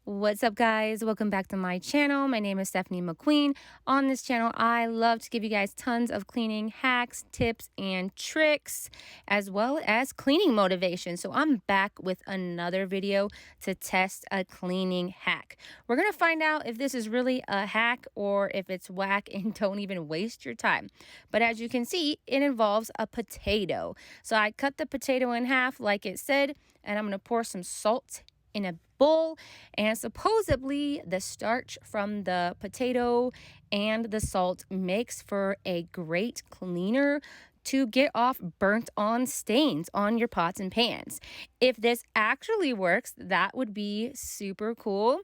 What's up, guys? Welcome back to my channel. My name is Stephanie McQueen. On this channel, I love to give you guys tons of cleaning hacks, tips, and tricks, as well as cleaning motivation. So I'm back with another video to test a cleaning hack. We're going to find out if this is really a hack or if it's whack, and don't even waste your time. But as you can see, it involves a potato. So I cut the potato in half like it said, and I'm going to pour some salt in a bowl, and supposedly the starch from the potato and the salt makes for a great cleaner to get off burnt on stains on your pots and pans. If this actually works, that would be super cool,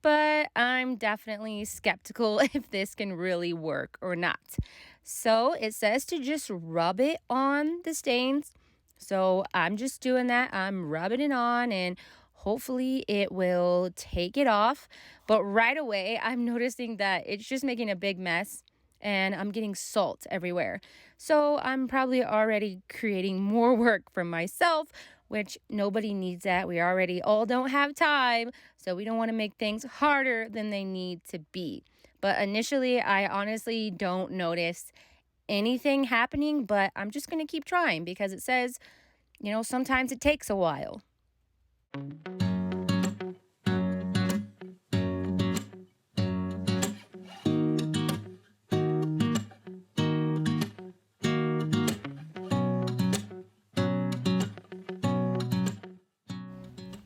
but I'm definitely skeptical if this can really work or not. So it says to just rub it on the stains. So I'm just doing that. I'm rubbing it on, and hopefully it will take it off. But right away, I'm noticing that it's just making a big mess, and I'm getting salt everywhere. So I'm probably already creating more work for myself, which nobody needs that. We already all don't have time, so we don't want to make things harder than they need to be. But initially, I honestly don't notice anything happening, but I'm just going to keep trying because it says, sometimes it takes a while.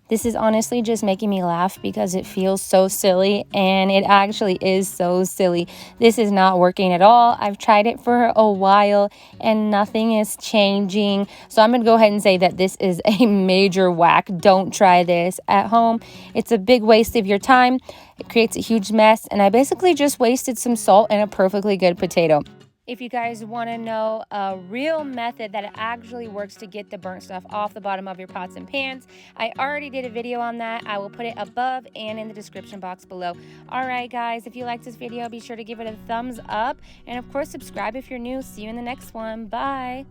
This is honestly just making me laugh because it feels so silly, and it actually is so silly. This is not working at all. I've tried it for a while and nothing is changing. So I'm going to go ahead and say that this is a major whack. Don't try this at home. It's a big waste of your time. It creates a huge mess, and I basically just wasted some salt and a perfectly good potato. If you guys want to know a real method that actually works to get the burnt stuff off the bottom of your pots and pans, I already did a video on that. I will put it above and in the description box below. All right, guys, if you liked this video, be sure to give it a thumbs up. And, of course, subscribe if you're new. See you in the next one. Bye.